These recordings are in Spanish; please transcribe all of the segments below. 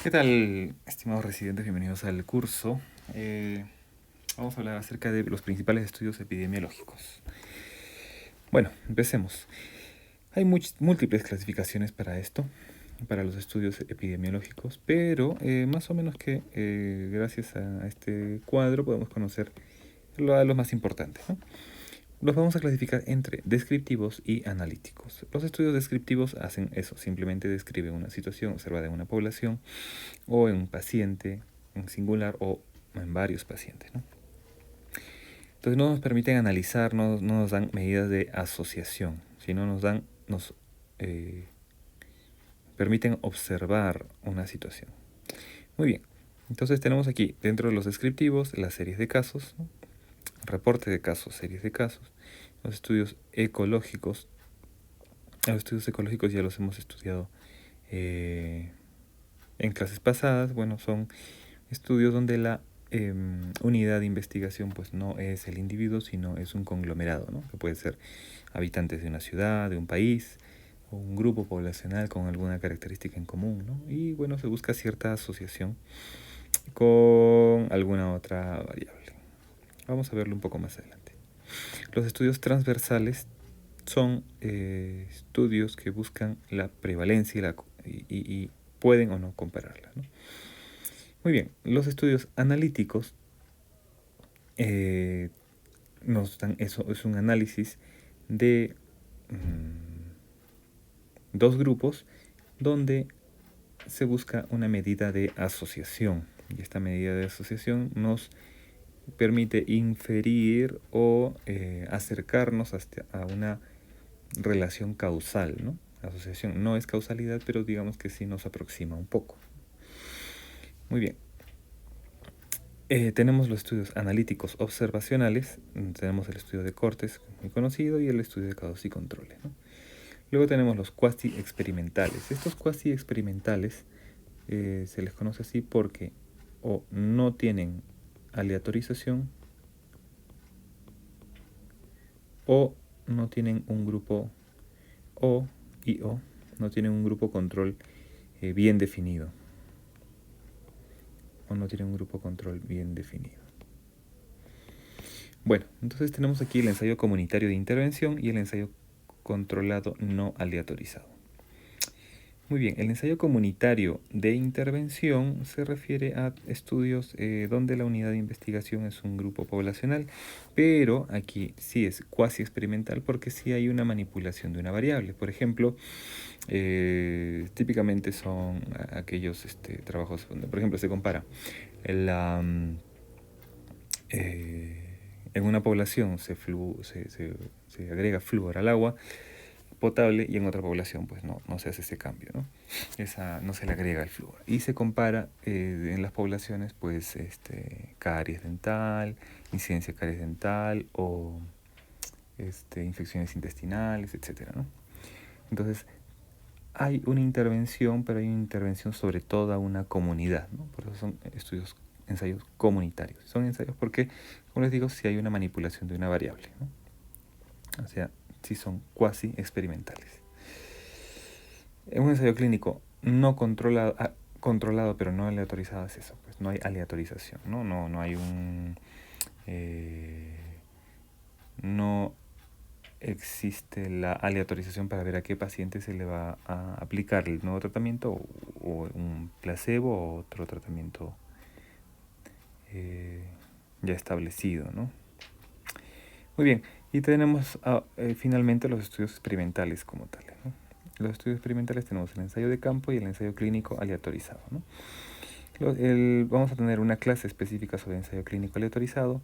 ¿Qué tal, estimados residentes? Bienvenidos al curso. Vamos a hablar acerca de los principales estudios epidemiológicos. Bueno, empecemos. Hay múltiples clasificaciones para esto, para los estudios epidemiológicos, pero más o menos que gracias a este cuadro podemos conocer los más importantes, ¿no? Los vamos a clasificar entre descriptivos y analíticos. Los estudios descriptivos hacen eso, simplemente describen una situación observada en una población o en un paciente en singular o en varios pacientes, ¿no? Entonces no nos permiten analizar, no nos dan medidas de asociación, sino nos eh, permiten observar una situación. Muy bien, entonces tenemos aquí dentro de los descriptivos las series de casos, ¿no? Reporte de casos, series de casos, los estudios ecológicos. Los estudios ecológicos ya los hemos estudiado en clases pasadas. Bueno, son estudios donde la unidad de investigación pues no es el individuo, sino es un conglomerado, ¿no? Que puede ser habitantes de una ciudad, de un país, o un grupo poblacional con alguna característica en común, ¿no? Y bueno, se busca cierta asociación con alguna otra variable. Vamos a verlo un poco más adelante. Los estudios transversales son estudios que buscan la prevalencia y pueden o no compararla, ¿no? Muy bien, los estudios analíticos nos dan eso, es un análisis de dos grupos donde se busca una medida de asociación. Y esta medida de asociación nos permite inferir o acercarnos a una relación causal, ¿no? Asociación no es causalidad, pero digamos que sí nos aproxima un poco. Muy bien. Tenemos los estudios analíticos observacionales, tenemos el estudio de Cortes, muy conocido, y el estudio de causas y controles, ¿no? Luego tenemos los cuasi experimentales. Estos cuasi experimentales se les conoce así porque o no tienen aleatorización o no tienen un grupo o no tienen un grupo control bien definido. O no tienen un grupo control bien definido. Bueno, entonces tenemos aquí el ensayo comunitario de intervención y el ensayo controlado no aleatorizado. Muy bien, el ensayo comunitario de intervención se refiere a estudios donde la unidad de investigación es un grupo poblacional, pero aquí sí es cuasi experimental porque sí hay una manipulación de una variable. Por ejemplo, típicamente son aquellos trabajos donde, por ejemplo, se compara la... en una población se agrega flúor al agua potable y en otra población pues no se hace ese cambio, ¿no? No se le agrega el flúor. Y se compara en las poblaciones pues caries dental, incidencia de caries dental o infecciones intestinales, etcétera, ¿no? Entonces hay una intervención, pero hay una intervención sobre toda una comunidad, ¿no? Por eso son ensayos comunitarios. Son ensayos porque, como les digo, si hay una manipulación de una variable, ¿no? O sea, si son cuasi experimentales. En un ensayo clínico no controlado, controlado pero no aleatorizado es eso, pues no hay aleatorización, no hay un... no existe la aleatorización para ver a qué paciente se le va a aplicar el nuevo tratamiento o un placebo o otro tratamiento ya establecido, ¿no? Muy bien, y tenemos finalmente los estudios experimentales como tales, ¿no? Los estudios experimentales tenemos el ensayo de campo y el ensayo clínico aleatorizado, ¿no? Vamos a tener una clase específica sobre el ensayo clínico aleatorizado,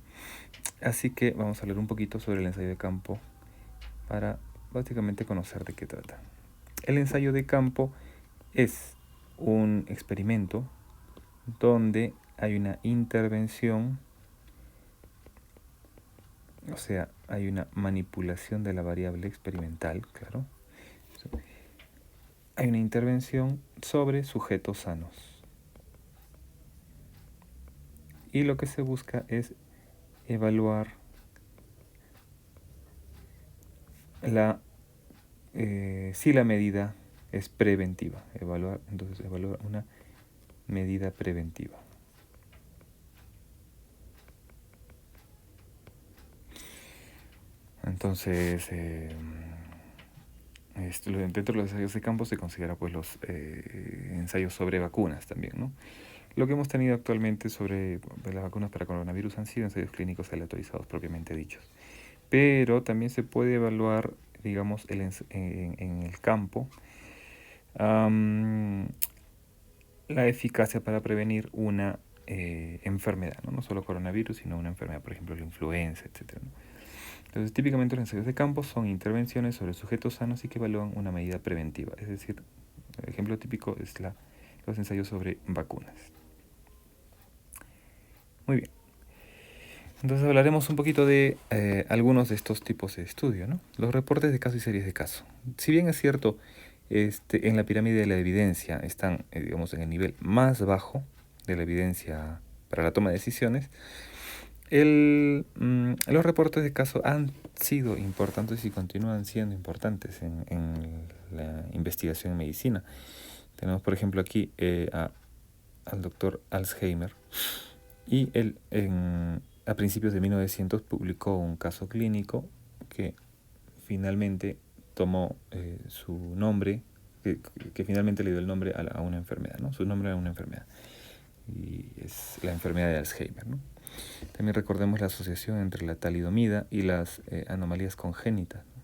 así que vamos a hablar un poquito sobre el ensayo de campo para básicamente conocer de qué trata. El ensayo de campo es un experimento donde hay una intervención, o sea, hay una manipulación de la variable experimental, claro. Hay una intervención sobre sujetos sanos. Y lo que se busca es evaluar si la medida es preventiva. Entonces evaluar una medida preventiva. Entonces, dentro de los ensayos de campo se considera pues los ensayos sobre vacunas también, ¿no? Lo que hemos tenido actualmente sobre las vacunas para coronavirus han sido ensayos clínicos aleatorizados propiamente dichos. Pero también se puede evaluar, digamos, en el campo la eficacia para prevenir una enfermedad, ¿no? No solo coronavirus, sino una enfermedad, por ejemplo, la influenza, etc., ¿no? Entonces, típicamente los ensayos de campo son intervenciones sobre sujetos sanos y que evalúan una medida preventiva. Es decir, el ejemplo típico es los ensayos sobre vacunas. Muy bien. Entonces hablaremos un poquito de algunos de estos tipos de estudio, ¿no? Los reportes de caso y series de caso. Si bien es cierto, en la pirámide de la evidencia están, digamos, en el nivel más bajo de la evidencia para la toma de decisiones, los reportes de caso han sido importantes y continúan siendo importantes en la investigación en medicina. Tenemos, por ejemplo, aquí al doctor Alzheimer, y él a principios de 1900 publicó un caso clínico que finalmente tomó su nombre, que finalmente le dio el nombre a una enfermedad, ¿no? Su nombre era una enfermedad, y es la enfermedad de Alzheimer, ¿no? También recordemos la asociación entre la talidomida y las anomalías congénitas, ¿no?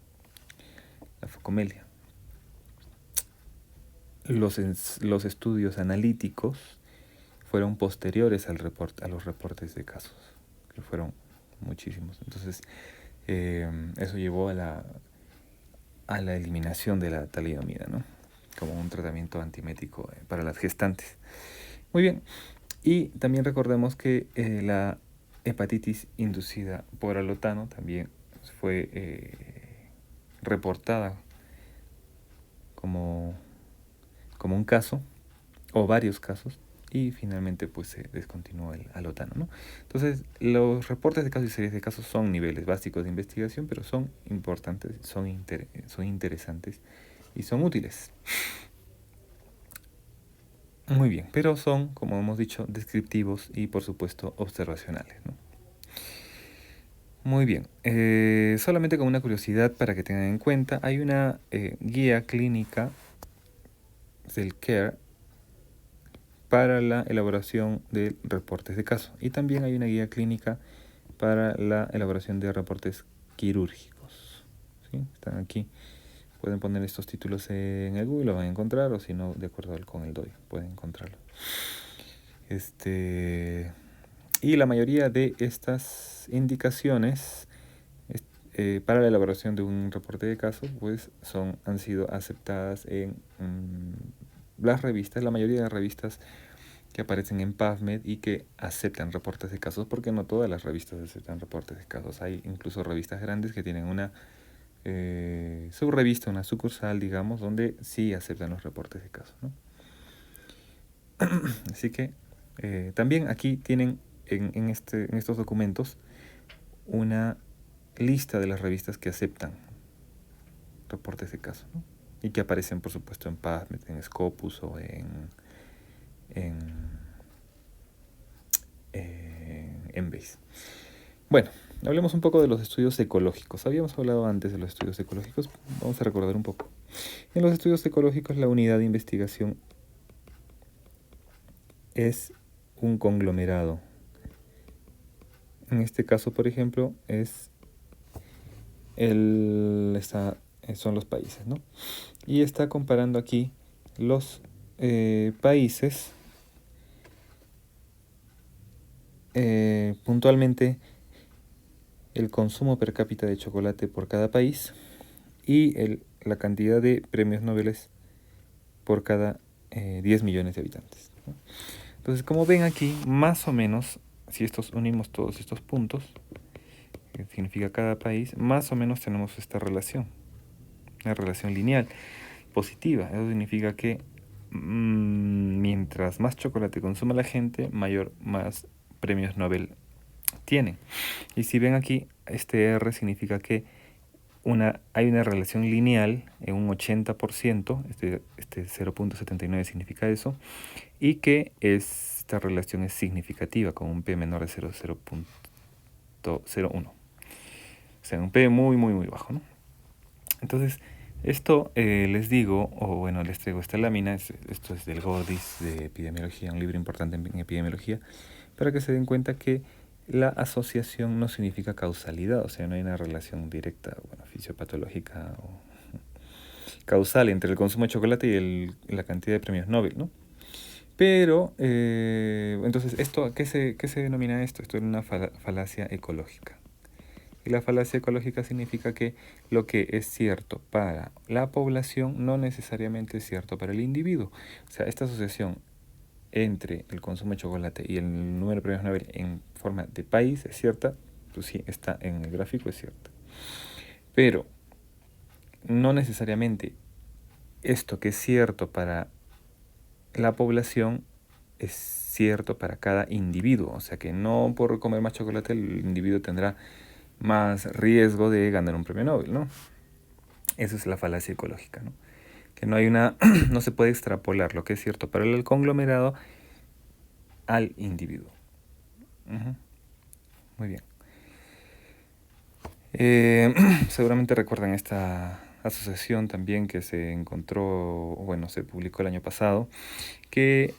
La focomelia. Los estudios analíticos fueron posteriores a los reportes de casos, que fueron muchísimos. Entonces, eso llevó a la eliminación de la talidomida, ¿no? Como un tratamiento antimético para las gestantes. Muy bien. Y también recordemos que la hepatitis inducida por alotano también fue reportada como un caso, o varios casos, y finalmente pues se descontinuó el alotano, ¿no? Entonces, los reportes de casos y series de casos son niveles básicos de investigación, pero son importantes, son interesantes y son útiles. Muy bien, pero son, como hemos dicho, descriptivos y por supuesto observacionales, ¿no? Muy bien, solamente como una curiosidad para que tengan en cuenta, hay una guía clínica del CARE para la elaboración de reportes de caso, y también hay una guía clínica para la elaboración de reportes quirúrgicos, ¿sí? Están aquí. Pueden poner estos títulos en el Google, lo van a encontrar, o si no, de acuerdo con el DOI, pueden encontrarlo. Y la mayoría de estas indicaciones para la elaboración de un reporte de caso, pues han sido aceptadas en las revistas, la mayoría de las revistas que aparecen en PubMed y que aceptan reportes de casos, porque no todas las revistas aceptan reportes de casos. Hay incluso revistas grandes que tienen una subrevista, una sucursal, digamos, donde sí aceptan los reportes de casos, ¿no? Así que también aquí tienen en estos documentos una lista de las revistas que aceptan reportes de caso, ¿no? Y que aparecen, por supuesto, en PubMed, en Scopus o en Embase. Bueno, hablemos un poco de los estudios ecológicos. Habíamos hablado antes de los estudios ecológicos, vamos a recordar un poco. En los estudios ecológicos, la unidad de investigación es un conglomerado. En este caso, por ejemplo, son los países, ¿no? Y está comparando aquí los países, puntualmente el consumo per cápita de chocolate por cada país y la cantidad de premios Nobel por cada 10 millones de habitantes, ¿no? Entonces, como ven aquí, más o menos, si unimos todos estos puntos, que significa cada país, más o menos tenemos esta relación, una relación lineal positiva. Eso significa que mientras más chocolate consuma la gente, más premios Nobel tienen. Y si ven aquí, este R significa que hay una relación lineal en un 80%, este 0.79 significa eso, y que esta relación es significativa con un P menor de 0,01. O sea, un P muy, muy, muy bajo, ¿no? Entonces, esto les digo, o bueno, les traigo esta lámina, esto es del Gordis de epidemiología, un libro importante en epidemiología, para que se den cuenta que la asociación no significa causalidad, o sea, no hay una relación directa, bueno, fisiopatológica o causal entre el consumo de chocolate y la cantidad de premios Nobel, ¿no? Pero, entonces, ¿qué se denomina esto? Esto es una falacia ecológica. Y la falacia ecológica significa que lo que es cierto para la población no necesariamente es cierto para el individuo. O sea, esta asociación entre el consumo de chocolate y el número de premios Nobel en forma de país es cierta, pues sí, está en el gráfico, es cierta. Pero no necesariamente esto que es cierto para la población es cierto para cada individuo. O sea que no por comer más chocolate el individuo tendrá más riesgo de ganar un premio Nobel, ¿no? Eso es la falacia ecológica, ¿no? Que no hay una, no se puede extrapolar lo que es cierto para el conglomerado al individuo. Muy bien. Seguramente recuerdan esta asociación también que se encontró, bueno, se publicó el año pasado, que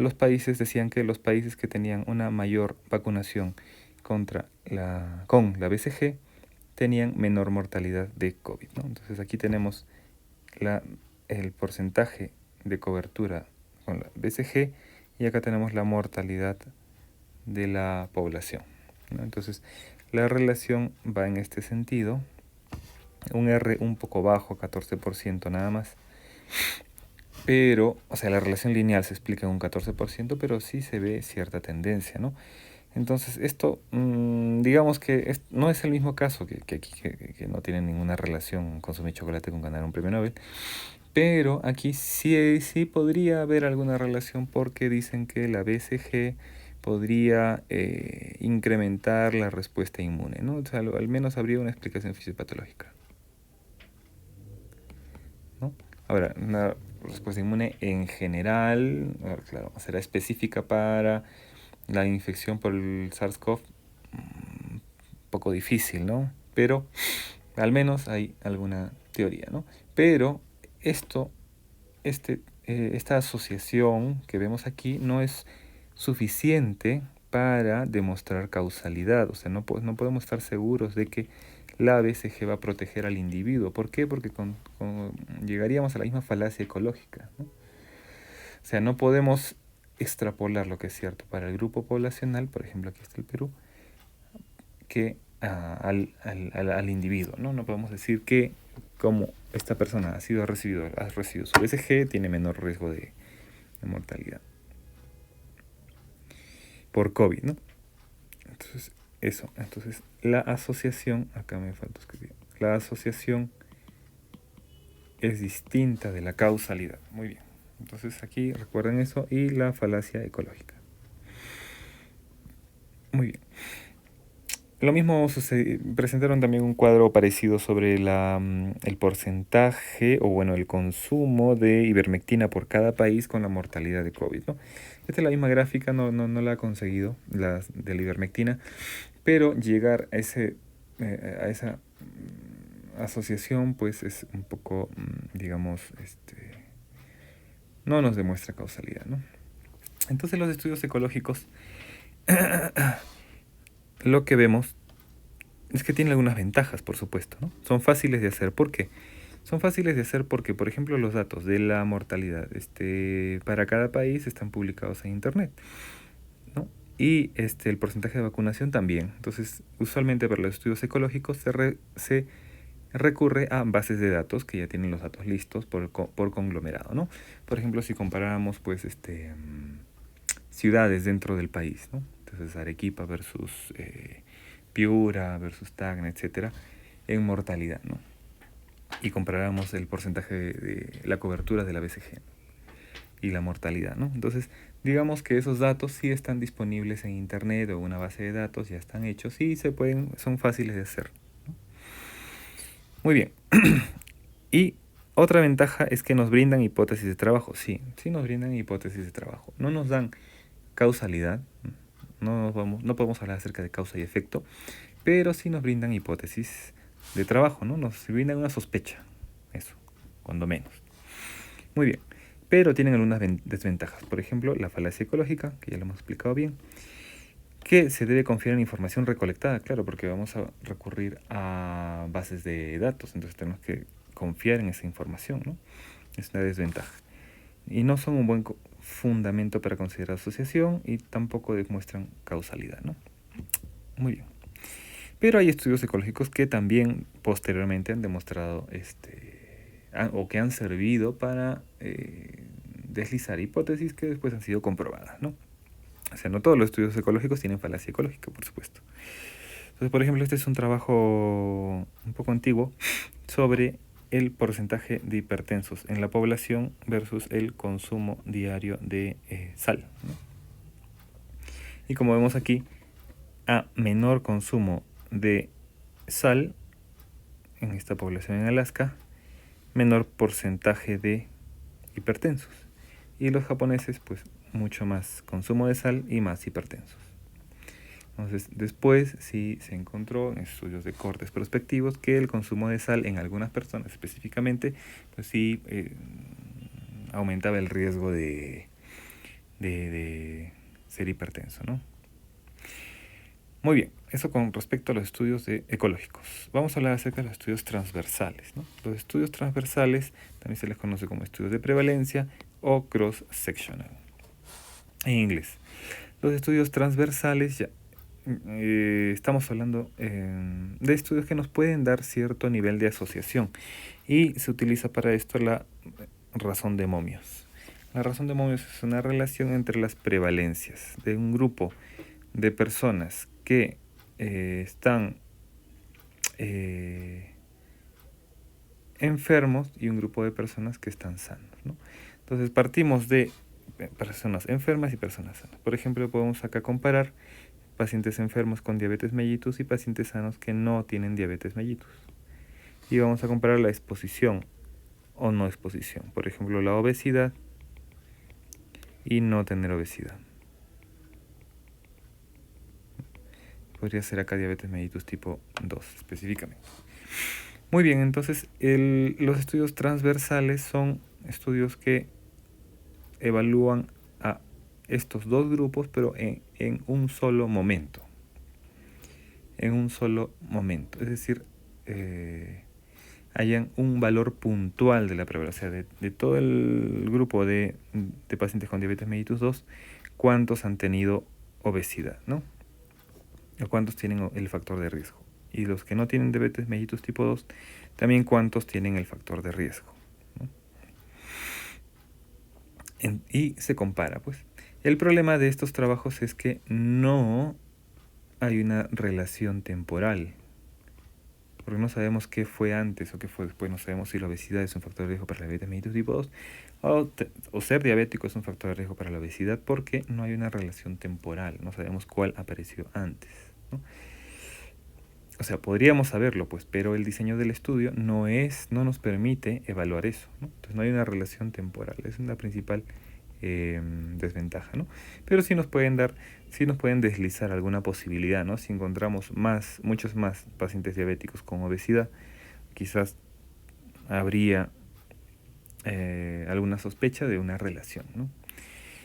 los países decían que los países que tenían una mayor vacunación con la BCG tenían menor mortalidad de COVID, ¿no? Entonces aquí tenemos el porcentaje de cobertura con la BCG y acá tenemos la mortalidad de la población, ¿no? Entonces la relación va en este sentido, un R un poco bajo, 14% nada más, pero, o sea, la relación lineal se explica en un 14%, pero sí se ve cierta tendencia, ¿no? Entonces, esto, digamos que no es el mismo caso que aquí, que no tiene ninguna relación consumir chocolate con ganar un premio Nobel, pero aquí sí podría haber alguna relación porque dicen que la BCG podría incrementar la respuesta inmune, ¿no? O sea, al menos habría una explicación fisiopatológica, ¿no? Ahora, una respuesta inmune en general, claro, será específica para la infección por el SARS-CoV, poco difícil, ¿no? Pero al menos hay alguna teoría, ¿no? Pero esta asociación que vemos aquí no es suficiente para demostrar causalidad. O sea, no podemos estar seguros de que la BCG va a proteger al individuo. ¿Por qué? Porque llegaríamos a la misma falacia ecológica, ¿no? O sea, no podemos extrapolar lo que es cierto para el grupo poblacional, por ejemplo, aquí está el Perú, que al individuo, ¿no? No podemos decir que como esta persona ha recibido su BCG, tiene menor riesgo de mortalidad por COVID, ¿no? Entonces, entonces la asociación, acá me falta escribir, la asociación es distinta de la causalidad. Muy bien. Entonces aquí recuerden eso y la falacia ecológica. Muy bien. Lo mismo presentaron también un cuadro parecido sobre el porcentaje o bueno, el consumo de ivermectina por cada país con la mortalidad de COVID, ¿no? Esta es la misma gráfica, no la he conseguido, la de la ivermectina, pero llegar a esa asociación pues es un poco, digamos, no nos demuestra causalidad, ¿no? Entonces los estudios ecológicos lo que vemos es que tienen algunas ventajas, por supuesto, ¿no? Son fáciles de hacer. ¿Por qué? Son fáciles de hacer porque, por ejemplo, los datos de la mortalidad para cada país están publicados en Internet, ¿no? Y el porcentaje de vacunación también. Entonces, usualmente para los estudios ecológicos se recurre a bases de datos que ya tienen los datos listos por conglomerado, ¿no? Por ejemplo, si comparáramos, pues, ciudades dentro del país, ¿no? Entonces, Arequipa versus Piura versus Tacna, etcétera, en mortalidad, ¿no? Y comparáramos el porcentaje de la cobertura de la BCG y la mortalidad, ¿no? Entonces, digamos que esos datos sí están disponibles en internet o una base de datos, ya están hechos y son fáciles de hacer, ¿no? Muy bien. Y Otra ventaja es que nos brindan hipótesis de trabajo. Sí, sí nos brindan hipótesis de trabajo. No nos dan causalidad, no podemos hablar acerca de causa y efecto, pero sí nos brindan hipótesis de trabajo, ¿no? Nos brindan una sospecha, eso, cuando menos. Muy bien, pero tienen algunas desventajas. Por ejemplo, la falacia ecológica, que ya lo hemos explicado bien, que se debe confiar en información recolectada, claro, porque vamos a recurrir a bases de datos, entonces tenemos que confiar en esa información, ¿no? Es una desventaja. Y no son un buen fundamento para considerar asociación y tampoco demuestran causalidad, ¿no? Muy bien. Pero hay estudios ecológicos que también posteriormente han demostrado o que han servido para deslizar hipótesis que después han sido comprobadas, ¿no? O sea, no todos los estudios ecológicos tienen falacia ecológica, por supuesto. Entonces, por ejemplo, este es un trabajo un poco antiguo sobre el porcentaje de hipertensos en la población versus el consumo diario de sal, ¿no? Y como vemos aquí, a menor consumo de sal en esta población en Alaska, menor porcentaje de hipertensos. Y los japoneses, pues mucho más consumo de sal y más hipertensos. Entonces, después sí se encontró en estudios de cortes prospectivos que el consumo de sal en algunas personas específicamente, pues sí aumentaba el riesgo de ser hipertenso, ¿no? Muy bien, eso con respecto a los estudios ecológicos. Vamos a hablar acerca de los estudios transversales, ¿no? Los estudios transversales también se les conoce como estudios de prevalencia o cross-sectional en inglés. Los estudios transversales ya estamos hablando de estudios que nos pueden dar cierto nivel de asociación y se utiliza para esto la razón de momios. La razón de momios es una relación entre las prevalencias de un grupo de personas que están enfermos y un grupo de personas que están sanos, ¿no? Entonces partimos de personas enfermas y personas sanas. Por ejemplo, podemos acá comparar pacientes enfermos con diabetes mellitus y pacientes sanos que no tienen diabetes mellitus. Y vamos a comparar la exposición o no exposición. Por ejemplo, la obesidad y no tener obesidad. Podría ser acá diabetes mellitus tipo 2 específicamente. Muy bien, entonces los estudios transversales son estudios que evalúan a estos dos grupos, pero en un solo momento. En un solo momento. Es decir, hayan un valor puntual de la prevalencia de todo el grupo de pacientes con diabetes mellitus 2, cuántos han tenido obesidad, ¿no? O cuántos tienen el factor de riesgo. Y los que no tienen diabetes mellitus tipo 2, también cuántos tienen el factor de riesgo, ¿no? Y se compara, pues. El problema de estos trabajos es que no hay una relación temporal, porque no sabemos qué fue antes o qué fue después. No sabemos si la obesidad es un factor de riesgo para la diabetes mellitus tipo 2 o ser diabético es un factor de riesgo para la obesidad, porque no hay una relación temporal, no sabemos cuál apareció antes, ¿no? O sea, podríamos saberlo, pues, pero el diseño del estudio no nos permite evaluar eso, ¿no? Entonces no hay una relación temporal, es la principal desventaja, ¿no? Pero sí nos pueden deslizar alguna posibilidad, ¿no? Si encontramos muchos más pacientes diabéticos con obesidad, quizás habría alguna sospecha de una relación, ¿no?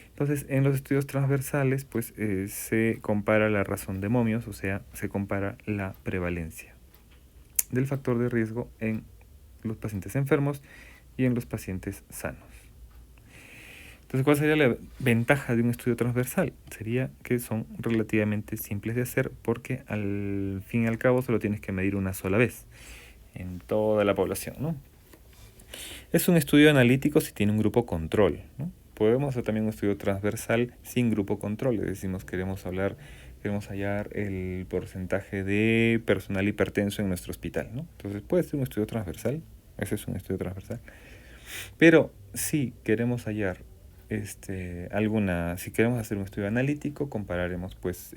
Entonces, en los estudios transversales, pues se compara la razón de momios, o sea, se compara la prevalencia del factor de riesgo en los pacientes enfermos y en los pacientes sanos. Entonces, ¿cuál sería la ventaja de un estudio transversal? Sería que son relativamente simples de hacer porque al fin y al cabo solo tienes que medir una sola vez en toda la población, ¿no? Es un estudio analítico si tiene un grupo control, ¿no? Podemos hacer también un estudio transversal sin grupo control. Le decimos queremos hallar el porcentaje de personal hipertenso en nuestro hospital, ¿no? Entonces puede ser un estudio transversal. Ese es un estudio transversal. Pero si queremos hallar si queremos hacer un estudio analítico, compararemos pues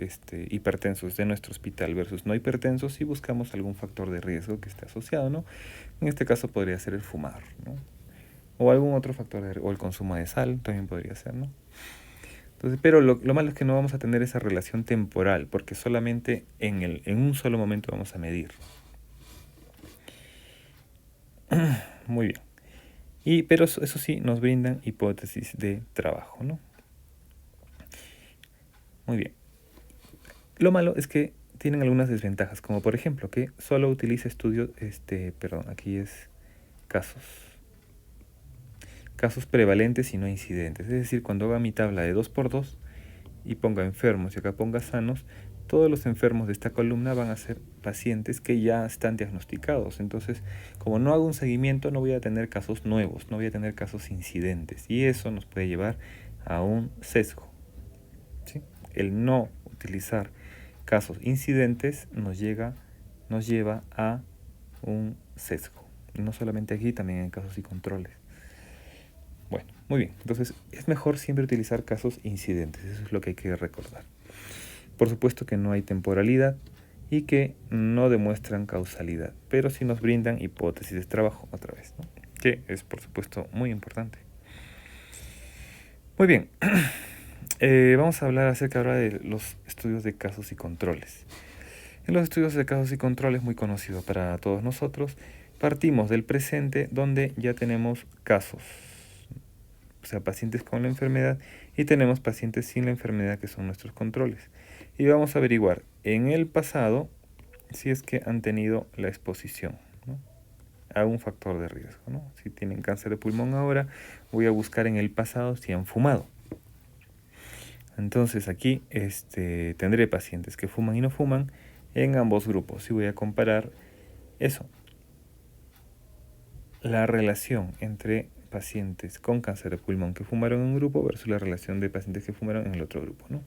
hipertensos de nuestro hospital versus no hipertensos y buscamos algún factor de riesgo que esté asociado, ¿no? En este caso podría ser el fumar, ¿no? o algún otro factor, o el consumo de sal también podría ser, ¿no? Entonces, pero lo malo es que no vamos a tener esa relación temporal, porque solamente en un solo momento vamos a medir. Muy bien. Pero eso sí, nos brindan hipótesis de trabajo, ¿no? Muy bien. Lo malo es que tienen algunas desventajas, como por ejemplo que solo utiliza estudios, aquí es casos. Casos prevalentes y no incidentes. Es decir, cuando haga mi tabla de 2×2 y ponga enfermos y acá ponga sanos, todos los enfermos de esta columna van a ser pacientes que ya están diagnosticados. Entonces, como no hago un seguimiento, no voy a tener casos nuevos, no voy a tener casos incidentes. Y eso nos puede llevar a un sesgo, ¿sí? El no utilizar casos incidentes nos lleva a un sesgo. Y no solamente aquí, también en casos y controles. Bueno, muy bien. Entonces, es mejor siempre utilizar casos incidentes. Eso es lo que hay que recordar. Por supuesto que no hay temporalidad y que no demuestran causalidad, pero sí nos brindan hipótesis de trabajo otra vez, ¿no? Que es, por supuesto, muy importante. Muy bien. Vamos a hablar acerca ahora de los estudios de casos y controles. En los estudios de casos y controles, muy conocido para todos nosotros, partimos del presente donde ya tenemos casos, o sea, pacientes con la enfermedad, y tenemos pacientes sin la enfermedad que son nuestros controles. Y vamos a averiguar en el pasado si es que han tenido la exposición, ¿no?, a un factor de riesgo, ¿no? Si tienen cáncer de pulmón ahora, voy a buscar en el pasado si han fumado. Entonces aquí tendré pacientes que fuman y no fuman en ambos grupos y voy a comparar eso, la relación entre pacientes con cáncer de pulmón que fumaron en un grupo versus la relación de pacientes que fumaron en el otro grupo, ¿no?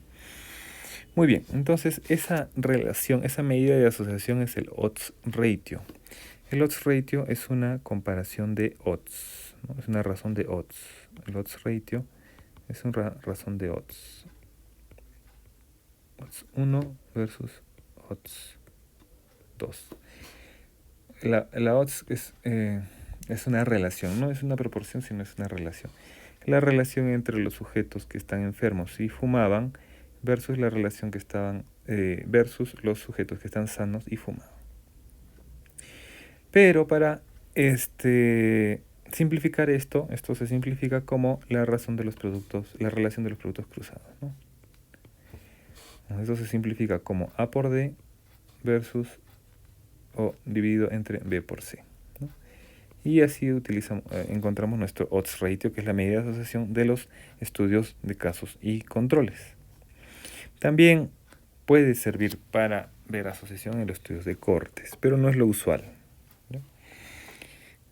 Muy bien, entonces esa relación, esa medida de asociación es el odds ratio. El odds ratio es una comparación de odds, ¿no? Es una razón de odds. El odds ratio es una razón de odds. Odds 1 versus odds 2. La odds es una relación, no es una proporción, sino es una relación. La relación entre los sujetos que están enfermos y fumaban versus la relación que estaban versus los sujetos que están sanos y fumaban. Pero para simplificar esto se simplifica como la razón de los productos, la relación de los productos cruzados, ¿no? Esto se simplifica como A por D versus O dividido entre B por C, ¿no? Y así encontramos nuestro odds ratio, que es la medida de asociación de los estudios de casos y controles. También puede servir para ver asociación en los estudios de cortes, pero no es lo usual, ¿no?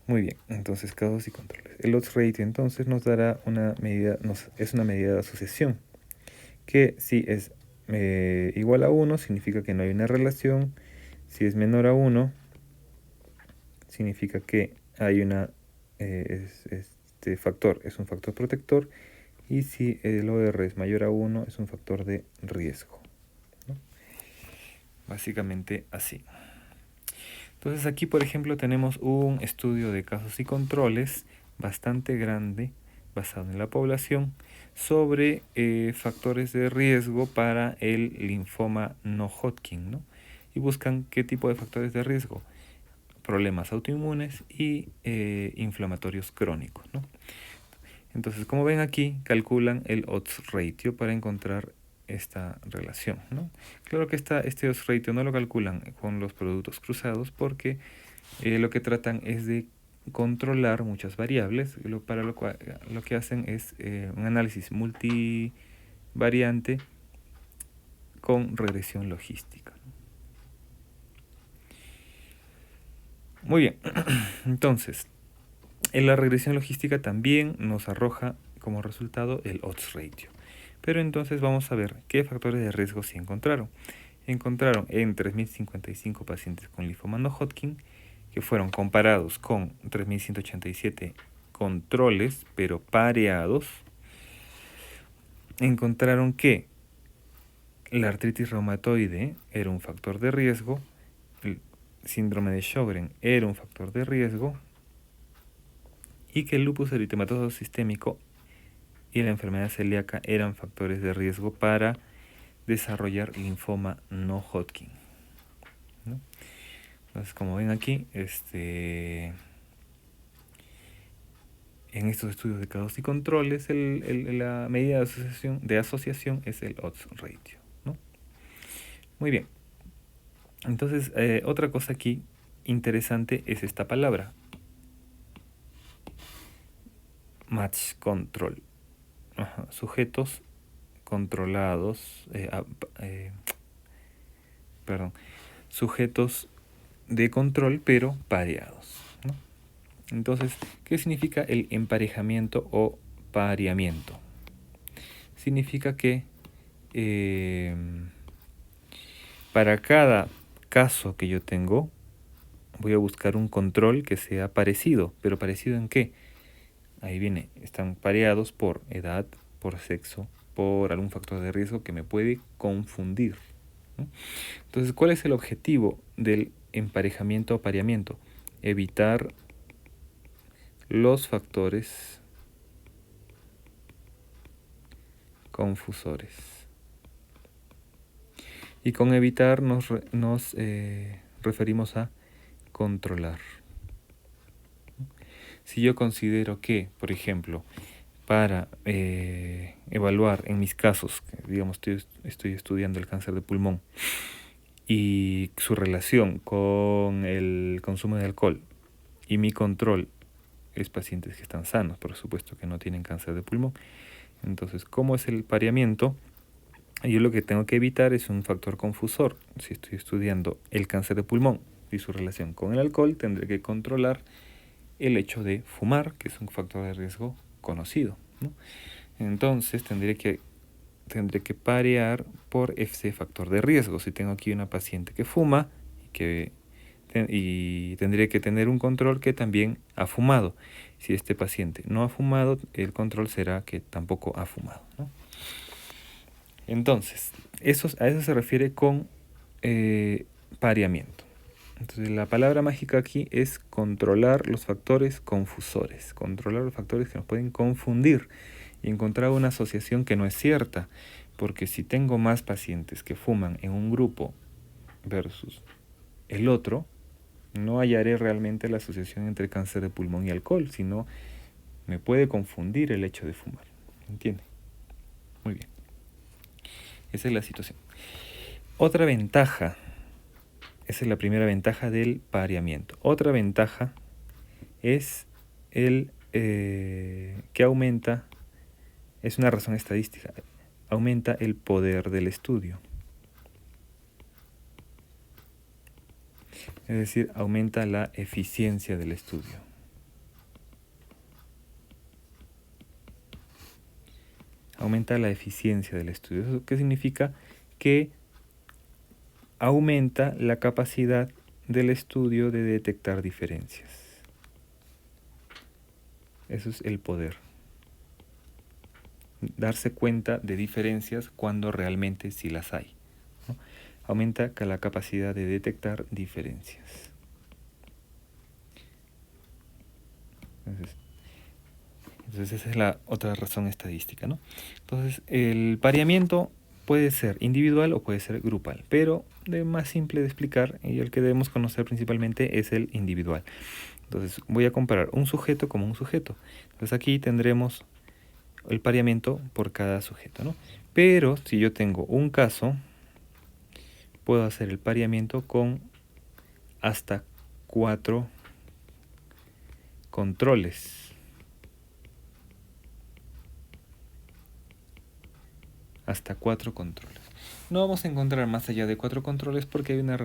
Muy bien, entonces casos y controles. El odds ratio entonces nos dará una medida, es una medida de asociación, que si es igual a 1 significa que no hay una relación, si es menor a 1 significa que hay este factor es un factor protector, y si el OR es mayor a 1 es un factor de riesgo, ¿no? Básicamente así. Entonces aquí, por ejemplo, tenemos un estudio de casos y controles bastante grande, basado en la población, sobre factores de riesgo para el linfoma no Hodgkin, ¿no? Y buscan qué tipo de factores de riesgo: problemas autoinmunes y inflamatorios crónicos, ¿no? Entonces, como ven aquí, calculan el odds ratio para encontrar esta relación, ¿no? Claro que este odds ratio no lo calculan con los productos cruzados, porque lo que tratan es de controlar muchas variables, para lo cual lo que hacen es un análisis multivariante con regresión logística. Muy bien, entonces, en la regresión logística también nos arroja como resultado el odds ratio. Pero entonces vamos a ver qué factores de riesgo se encontraron. Encontraron en 3.055 pacientes con linfoma no Hodgkin, que fueron comparados con 3.187 controles, pero pareados. Encontraron que la artritis reumatoide era un factor de riesgo, el síndrome de Sjögren era un factor de riesgo, y que el lupus eritematoso sistémico y la enfermedad celíaca eran factores de riesgo para desarrollar linfoma no Hodgkin, ¿no? Entonces, como ven aquí, en estos estudios de casos y controles, la medida de asociación es el odds ratio, ¿no? Muy bien. Entonces, otra cosa aquí interesante es esta palabra, match control. Sujetos controlados, sujetos de control pero pareados, ¿no? Entonces, ¿qué significa el emparejamiento o pareamiento? Significa que para cada caso que yo tengo, voy a buscar un control que sea parecido. ¿Pero parecido en qué? Ahí viene, están pareados por edad, por sexo, por algún factor de riesgo que me puede confundir, ¿no? Entonces, ¿cuál es el objetivo del emparejamiento o pareamiento? Evitar los factores confusores. Y con evitar nos referimos a controlar. Si yo considero que, por ejemplo, para evaluar en mis casos, digamos, estoy estudiando el cáncer de pulmón y su relación con el consumo de alcohol y mi control es pacientes que están sanos, por supuesto que no tienen cáncer de pulmón. Entonces, ¿cómo es el pareamiento? Yo lo que tengo que evitar es un factor confusor. Si estoy estudiando el cáncer de pulmón y su relación con el alcohol, tendré que controlar el hecho de fumar, que es un factor de riesgo conocido, ¿no? Entonces tendré que parear por ese factor de riesgo. Si tengo aquí una paciente que fuma y tendría que tener un control que también ha fumado. Si este paciente no ha fumado, el control será que tampoco ha fumado, ¿no? Entonces, a eso se refiere con pareamiento. Entonces, la palabra mágica aquí es controlar los factores confusores, controlar los factores que nos pueden confundir y encontrar una asociación que no es cierta, porque si tengo más pacientes que fuman en un grupo versus el otro, no hallaré realmente la asociación entre cáncer de pulmón y alcohol, sino me puede confundir el hecho de fumar. ¿Entiende? Muy bien. Esa es la situación. Otra ventaja, esa es la primera ventaja del pareamiento. Otra ventaja es el que aumenta, es una razón estadística, aumenta el poder del estudio. Es decir, aumenta la eficiencia del estudio. Aumenta la eficiencia del estudio. ¿Eso qué significa? Que aumenta la capacidad del estudio de detectar diferencias. Eso es el poder. Darse cuenta de diferencias cuando realmente sí las hay, ¿no? Aumenta la capacidad de detectar diferencias. Entonces esa es la otra razón estadística, ¿no? Entonces el pareamiento puede ser individual o puede ser grupal, pero de más simple de explicar y el que debemos conocer principalmente es el individual. Entonces voy a comparar un sujeto como un sujeto. Entonces aquí tendremos el pareamiento por cada sujeto, ¿no? Pero si yo tengo un caso, puedo hacer el pareamiento con hasta 4 controles. Hasta 4 controles. No vamos a encontrar más allá de 4 controles porque hay una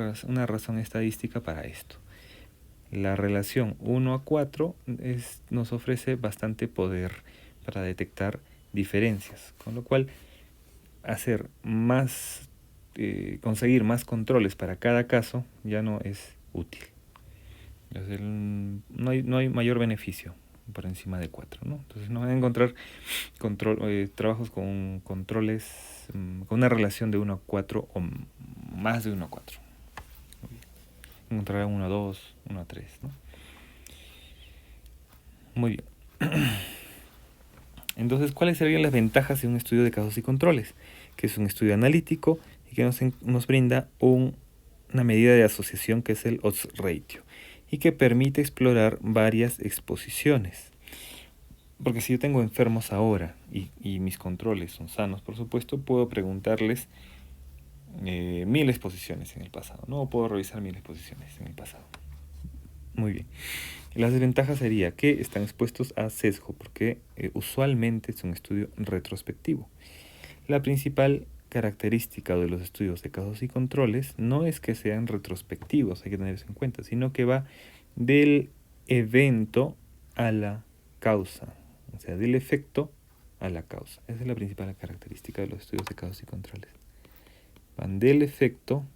razón estadística para esto. La relación 1 a 4 nos ofrece bastante poder para detectar diferencias, con lo cual hacer más, conseguir más controles para cada caso ya no es útil. Entonces, no hay mayor beneficio por encima de 4, ¿no? Entonces no van a encontrar trabajos con controles con una relación de 1 a 4 o más de 1 a 4. Encontrarán 1 a 2, 1 a 3, ¿no? Muy bien. Entonces, ¿cuáles serían las ventajas de un estudio de casos y controles? Que es un estudio analítico y que nos brinda una medida de asociación que es el odds ratio y que permite explorar varias exposiciones. Porque si yo tengo enfermos ahora y mis controles son sanos, por supuesto, puedo preguntarles 1000 exposiciones en el pasado, ¿no? O puedo revisar 1000 exposiciones en el pasado. Muy bien. Las desventajas sería que están expuestos a sesgo, porque usualmente es un estudio retrospectivo. La principal característica de los estudios de casos y controles no es que sean retrospectivos, hay que tener eso en cuenta, sino que va del evento a la causa, o sea, del efecto a la causa. Esa es la principal característica de los estudios de casos y controles. Van del efecto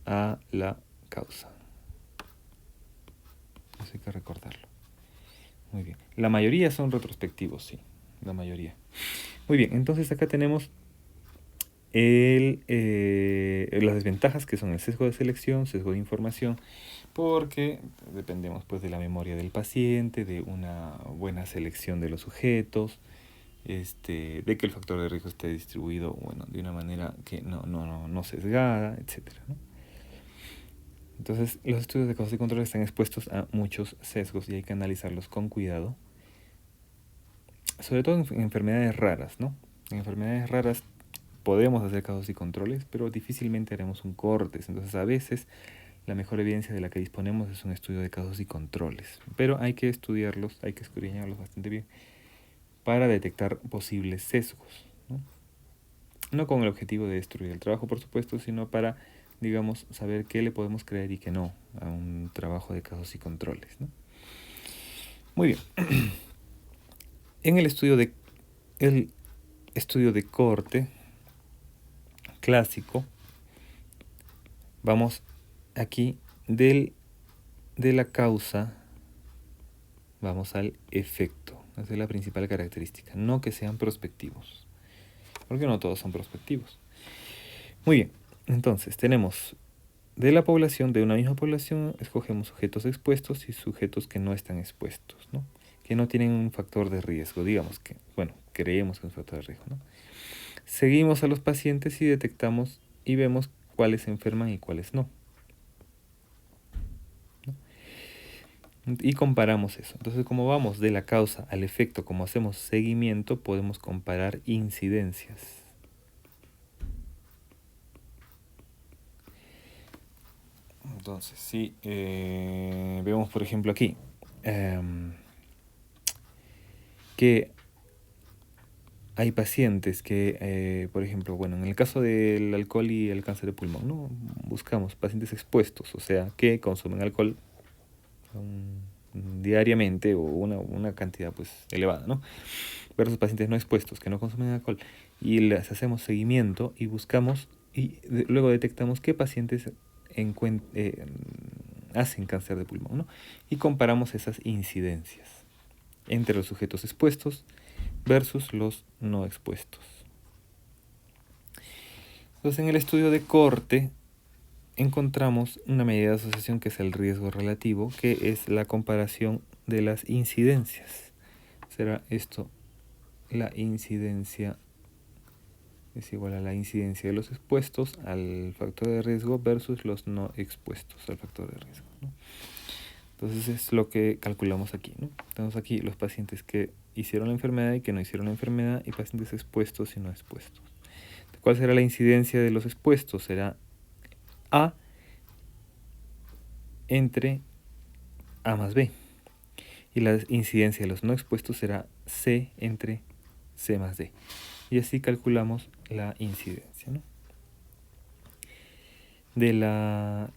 a la causa. Eso hay que recordarlo. Muy bien. La mayoría son retrospectivos, sí. La mayoría. Muy bien, entonces acá tenemos las desventajas, que son el sesgo de selección, sesgo de información, porque dependemos pues de la memoria del paciente, de una buena selección de los sujetos, de que el factor de riesgo esté distribuido, bueno, de una manera que no sesgada, etcétera, ¿no? Entonces, los estudios de casos y control están expuestos a muchos sesgos y hay que analizarlos con cuidado, sobre todo en enfermedades raras, ¿no? En enfermedades raras podemos hacer casos y controles, pero difícilmente haremos un cortes. Entonces, a veces la mejor evidencia de la que disponemos es un estudio de casos y controles, pero hay que estudiarlos, hay que escudriñarlos bastante bien para detectar posibles sesgos, ¿no? No con el objetivo de destruir el trabajo, por supuesto, sino para, digamos, saber qué le podemos creer y qué no a un trabajo de casos y controles, ¿no? Muy bien. En el estudio de corte clásico, vamos aquí de la causa, vamos al efecto. Esa es la principal característica, no que sean prospectivos, porque no todos son prospectivos. Muy bien, entonces tenemos de la población, de una misma población, escogemos sujetos expuestos y sujetos que no están expuestos, ¿no? Que no tienen un factor de riesgo, digamos que, bueno, creemos que es un factor de riesgo, ¿no? Seguimos a los pacientes y detectamos y vemos cuáles se enferman y cuáles no. Y comparamos eso. Entonces, como vamos de la causa al efecto, como hacemos seguimiento, podemos comparar incidencias. Entonces, si vemos, por ejemplo, aquí que hay pacientes que, por ejemplo, bueno, en el caso del alcohol y el cáncer de pulmón, ¿no? Buscamos pacientes expuestos, o sea, que consumen alcohol diariamente o una cantidad pues elevada, ¿no? Versus pacientes no expuestos que no consumen alcohol, y les hacemos seguimiento y buscamos y luego detectamos qué pacientes hacen cáncer de pulmón, ¿no? Y comparamos esas incidencias entre los sujetos expuestos versus los no expuestos. Entonces, en el estudio de corte encontramos una medida de asociación que es el riesgo relativo, que es la comparación de las incidencias. Será esto, la incidencia es igual a la incidencia de los expuestos al factor de riesgo versus los no expuestos al factor de riesgo, ¿no? Entonces es lo que calculamos aquí, ¿no? Tenemos aquí los pacientes que hicieron la enfermedad y que no hicieron la enfermedad, y pacientes expuestos y no expuestos. ¿Cuál será la incidencia de los expuestos? Será A entre A más B. Y la incidencia de los no expuestos será C entre C más D. Y así calculamos la incidencia, ¿no? De la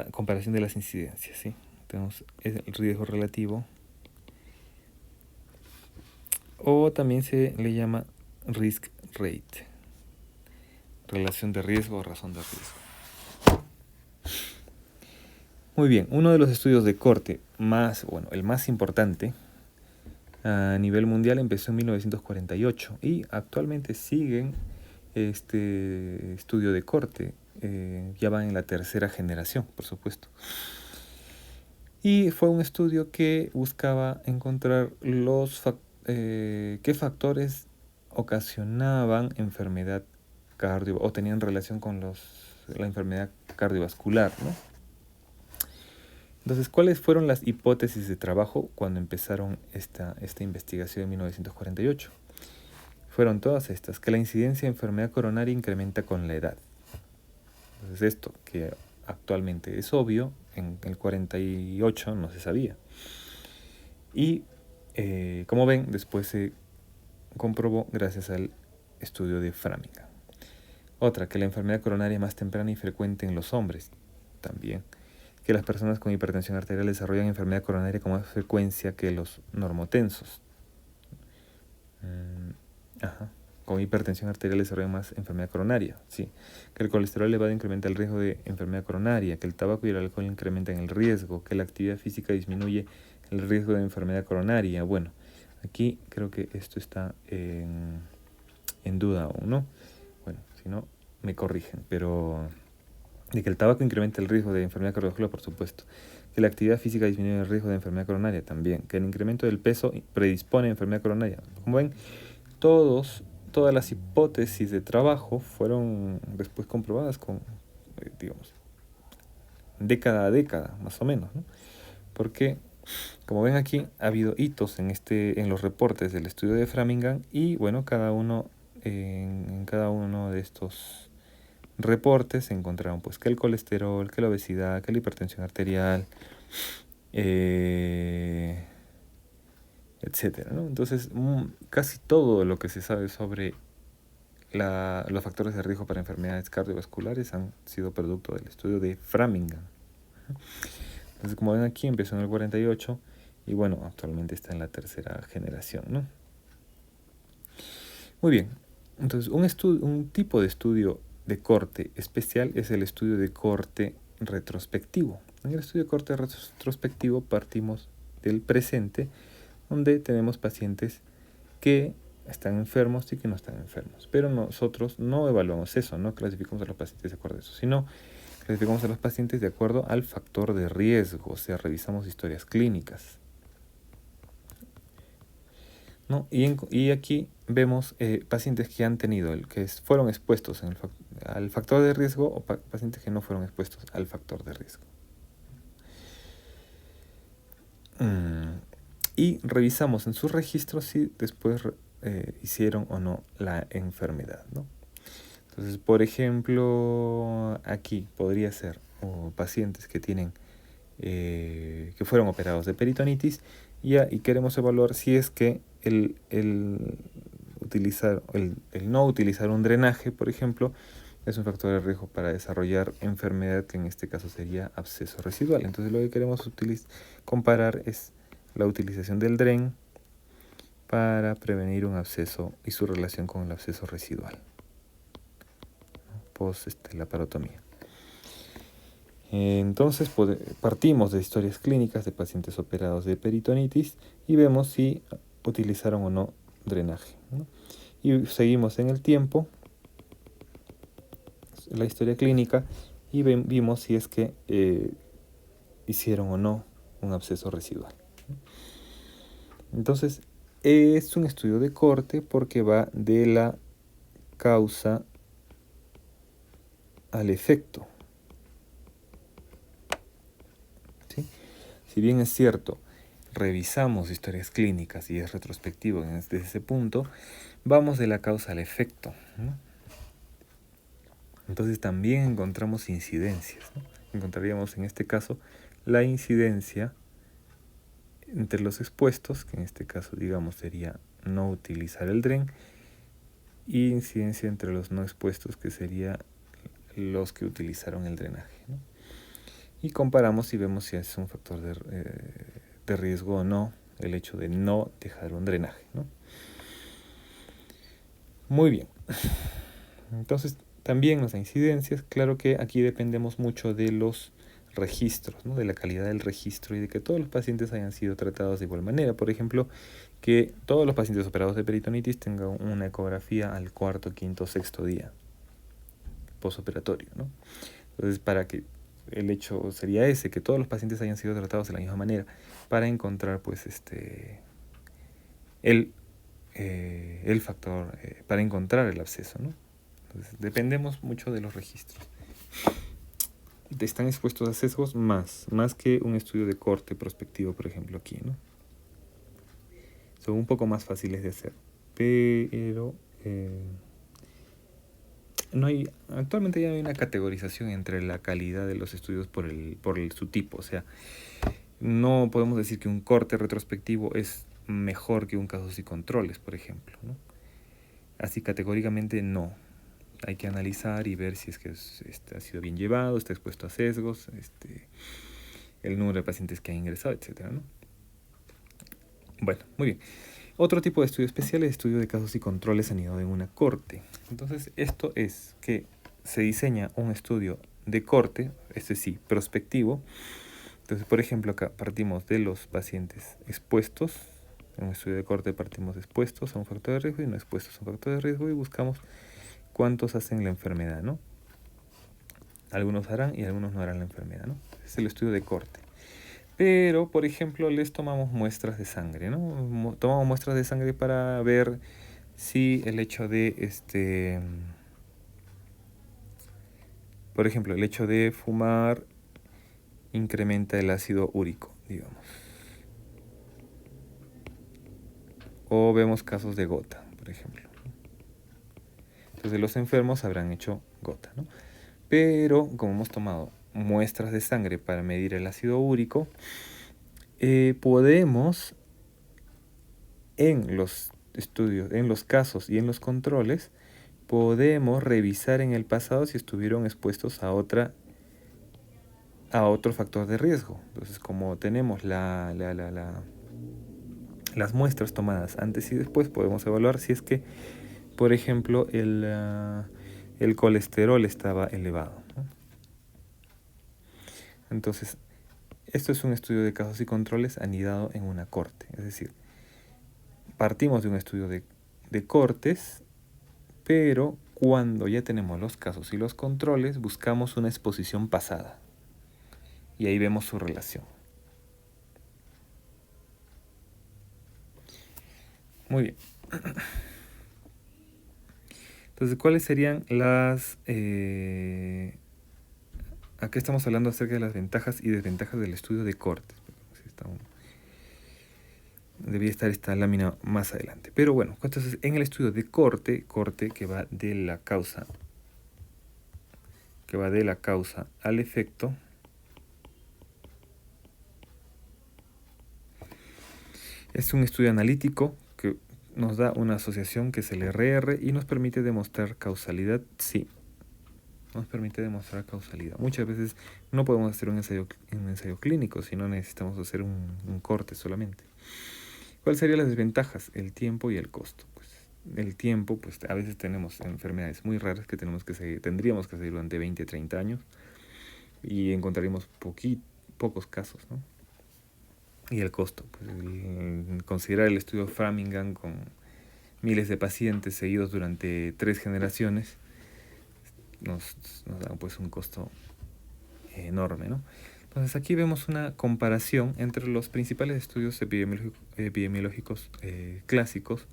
comparación de las incidencias, ¿sí? Tenemos el riesgo relativo, o también se le llama risk rate, relación de riesgo o razón de riesgo. Muy bien, uno de los estudios de corte el más importante a nivel mundial empezó en 1948 y actualmente siguen este estudio de corte, ya van en la tercera generación, por supuesto. Y fue un estudio que buscaba encontrar qué factores ocasionaban enfermedad o tenían relación con la enfermedad cardiovascular, ¿no? Entonces, ¿cuáles fueron las hipótesis de trabajo cuando empezaron esta investigación en 1948? Fueron todas estas: que la incidencia de enfermedad coronaria incrementa con la edad. Entonces, esto que actualmente es obvio, en el 48 no se sabía. Y como ven, después se comprobó gracias al estudio de Framingham. Otra, que la enfermedad coronaria es más temprana y frecuente en los hombres. También. Que las personas con hipertensión arterial desarrollan enfermedad coronaria con más frecuencia que los normotensos. Con hipertensión arterial desarrollan más enfermedad coronaria. Sí. Que el colesterol elevado incrementa el riesgo de enfermedad coronaria. Que el tabaco y el alcohol incrementan el riesgo. Que la actividad física disminuye el riesgo de enfermedad coronaria. Bueno, aquí creo que esto está en duda aún, ¿no? Bueno, si no, me corrigen, pero de que el tabaco incrementa el riesgo de enfermedad cardiovascular, por supuesto. Que la actividad física disminuye el riesgo de enfermedad coronaria, también. Que el incremento del peso predispone a enfermedad coronaria. Como ven, todas las hipótesis de trabajo fueron después comprobadas con, digamos, década a década, más o menos, ¿no? Porque, como ven aquí, ha habido hitos en los reportes del estudio de Framingham y, bueno, en cada uno de estos reportes se encontraron pues que el colesterol, que la obesidad, que la hipertensión arterial, etcétera, ¿no? Entonces, casi todo lo que se sabe sobre los factores de riesgo para enfermedades cardiovasculares han sido producto del estudio de Framingham. Entonces, como ven aquí, empezó en el 48 y bueno, actualmente está en la tercera generación, ¿no? Muy bien, entonces un tipo de estudio de corte especial es el estudio de corte retrospectivo. En el estudio de corte retrospectivo partimos del presente, donde tenemos pacientes que están enfermos y que no están enfermos. Pero nosotros no evaluamos eso, no clasificamos a los pacientes de acuerdo a eso, sino clasificamos a los pacientes de acuerdo al factor de riesgo, o sea, revisamos historias clínicas, ¿no? Y aquí vemos pacientes que han tenido, fueron expuestos al factor de riesgo o pacientes que no fueron expuestos al factor de riesgo. Y revisamos en sus registros si después hicieron o no la enfermedad, ¿no? Entonces, por ejemplo, aquí podría ser pacientes que tienen que fueron operados de peritonitis y queremos evaluar si es que el no utilizar un drenaje, por ejemplo, es un factor de riesgo para desarrollar enfermedad, que en este caso sería absceso residual. Entonces lo que queremos comparar es la utilización del DREN para prevenir un absceso y su relación con el absceso residual post laparotomía. Entonces partimos de historias clínicas de pacientes operados de peritonitis y vemos si utilizaron o no drenaje, ¿no? Y seguimos en el tiempo la historia clínica y vimos si es que hicieron o no un absceso residual. Entonces es un estudio de corte porque va de la causa al efecto. ¿Sí? Si bien es cierto, revisamos historias clínicas y es retrospectivo desde ese punto, vamos de la causa al efecto, ¿no? Entonces también encontramos incidencias, ¿no? Encontraríamos en este caso la incidencia entre los expuestos, que en este caso digamos sería no utilizar el DREN, y incidencia entre los no expuestos, que sería los que utilizaron el drenaje, ¿no? Y comparamos y vemos si es un factor de riesgo o no el hecho de no dejar un drenaje, ¿no? Muy bien. Entonces, también las incidencias, claro que aquí dependemos mucho de los registros, ¿no? De la calidad del registro y de que todos los pacientes hayan sido tratados de igual manera. Por ejemplo, que todos los pacientes operados de peritonitis tengan una ecografía al cuarto, quinto, sexto día postoperatorio, ¿no? Entonces, para que el hecho sería ese, que todos los pacientes hayan sido tratados de la misma manera para encontrar pues el factor, para encontrar el absceso, ¿no? Entonces, dependemos mucho de los registros. Están expuestos a sesgos más que un estudio de corte prospectivo, por ejemplo, aquí, ¿no? Son un poco más fáciles de hacer, pero actualmente ya no hay una categorización entre la calidad de los estudios por su tipo. O sea, no podemos decir que un corte retrospectivo es mejor que un casos y controles, por ejemplo, ¿no? Así categóricamente no. Hay que analizar y ver si es que ha sido bien llevado, está expuesto a sesgos, el número de pacientes que han ingresado, etcétera, ¿no? Bueno, muy bien. Otro tipo de estudio especial es estudio de casos y controles anidado en una corte. Entonces, esto es que se diseña un estudio de corte, sí, prospectivo. Entonces, por ejemplo, acá partimos de los pacientes expuestos. En un estudio de corte partimos expuestos a un factor de riesgo y no expuestos a un factor de riesgo y buscamos cuántos hacen la enfermedad, ¿no? Algunos harán y algunos no harán la enfermedad, ¿no? Es el estudio de corte. Pero, por ejemplo, les tomamos muestras de sangre, ¿no? Tomamos muestras de sangre para ver si el hecho de, por ejemplo, el hecho de fumar incrementa el ácido úrico, digamos. O vemos casos de gota, por ejemplo. Entonces los enfermos habrán hecho gota, ¿no? Pero como hemos tomado muestras de sangre para medir el ácido úrico, podemos en los estudios, en los casos y en los controles, podemos revisar en el pasado si estuvieron expuestos a otro factor de riesgo. Entonces, como tenemos las muestras tomadas antes y después, podemos evaluar si es que, por ejemplo, el colesterol estaba elevado, ¿no? Entonces, esto es un estudio de casos y controles anidado en una corte. Es decir, partimos de un estudio de cortes, pero cuando ya tenemos los casos y los controles, buscamos una exposición pasada. Y ahí vemos su relación. Muy bien. Entonces, ¿cuáles serían las... Aquí estamos hablando acerca de las ventajas y desventajas del estudio de cortes. Debía estar esta lámina más adelante. Pero bueno, entonces en el estudio de corte que va de la causa al efecto, es un estudio analítico que nos da una asociación que es el RR y nos permite demostrar causalidad, sí. Nos permite demostrar causalidad. Muchas veces no podemos hacer un ensayo clínico, sino necesitamos hacer un corte solamente. ¿Cuáles serían las desventajas? El tiempo y el costo. Pues, el tiempo, pues a veces tenemos enfermedades muy raras que tendríamos que seguir durante 20, 30 años y encontraríamos pocos casos, ¿no? Y el costo, pues considerar el estudio Framingham con miles de pacientes seguidos durante 3 generaciones nos da pues un costo enorme, ¿no? Entonces aquí vemos una comparación entre los principales estudios epidemiológicos clásicos.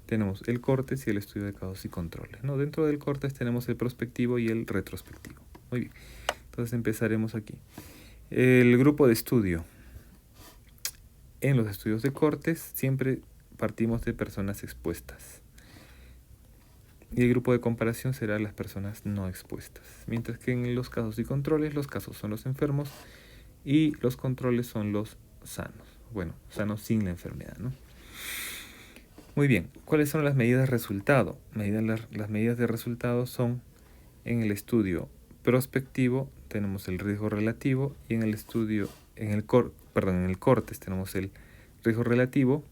Tenemos el CORTES y el estudio de casos y controles, ¿no? Dentro del CORTES tenemos el prospectivo y el retrospectivo. Muy bien, entonces empezaremos aquí. El grupo de estudio. En los estudios de CORTES siempre partimos de personas expuestas. Y el grupo de comparación será las personas no expuestas. Mientras que en los casos y controles, los casos son los enfermos y los controles son los sanos. Bueno, sanos sin la enfermedad, ¿no? Muy bien, ¿cuáles son las medidas de resultado? Las medidas de resultado son en el estudio prospectivo tenemos el riesgo relativo y en el estudio, en el CORTES tenemos el riesgo relativo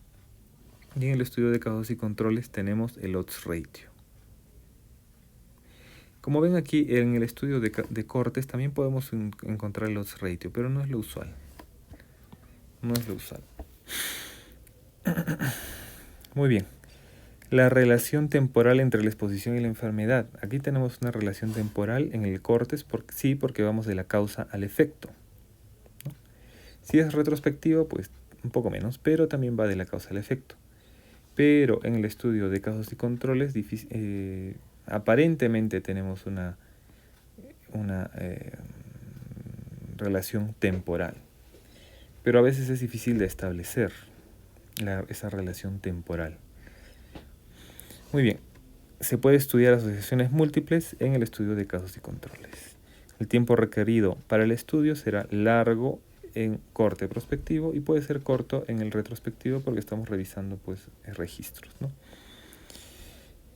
y en el estudio de casos y controles tenemos el odds ratio. Como ven aquí, en el estudio de cortes también podemos encontrar el odds ratio, pero no es lo usual. No es lo usual. Muy bien. La relación temporal entre la exposición y la enfermedad. Aquí tenemos una relación temporal en el cortes, porque vamos de la causa al efecto, ¿no? Si es retrospectivo, pues un poco menos, pero también va de la causa al efecto. Pero en el estudio de casos y controles, aparentemente tenemos una relación temporal, pero a veces es difícil de establecer esa relación temporal. Muy bien, se puede estudiar asociaciones múltiples en el estudio de casos y controles. El tiempo requerido para el estudio será largo en corte prospectivo y puede ser corto en el retrospectivo porque estamos revisando pues registros, ¿no?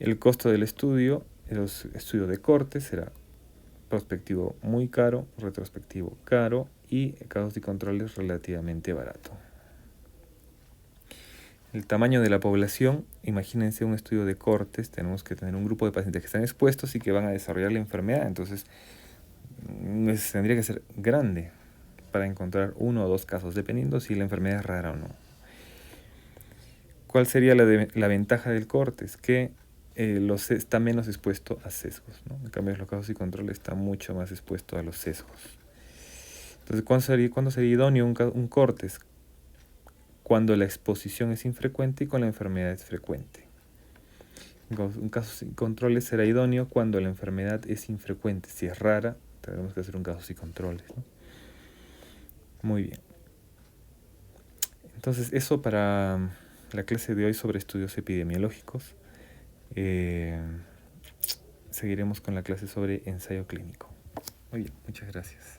El costo del estudio, el estudio de corte será prospectivo muy caro, retrospectivo caro y casos y controles relativamente barato. El tamaño de la población, imagínense un estudio de cortes, tenemos que tener un grupo de pacientes que están expuestos y que van a desarrollar la enfermedad, entonces tendría que ser grande para encontrar 1 o 2 casos, dependiendo si la enfermedad es rara o no. ¿Cuál sería la ventaja del cortes? Que está menos expuesto a sesgos, ¿no? En cambio, los casos y controles está mucho más expuesto a los sesgos. Entonces, ¿cuándo sería idóneo un cortes? Cuando la exposición es infrecuente y con la enfermedad es frecuente. Un caso y controles será idóneo cuando la enfermedad es infrecuente. Si es rara, tendremos que hacer un caso y controles, ¿no? Muy bien. Entonces, eso para la clase de hoy sobre estudios epidemiológicos. Seguiremos con la clase sobre ensayo clínico. Muy bien, muchas gracias.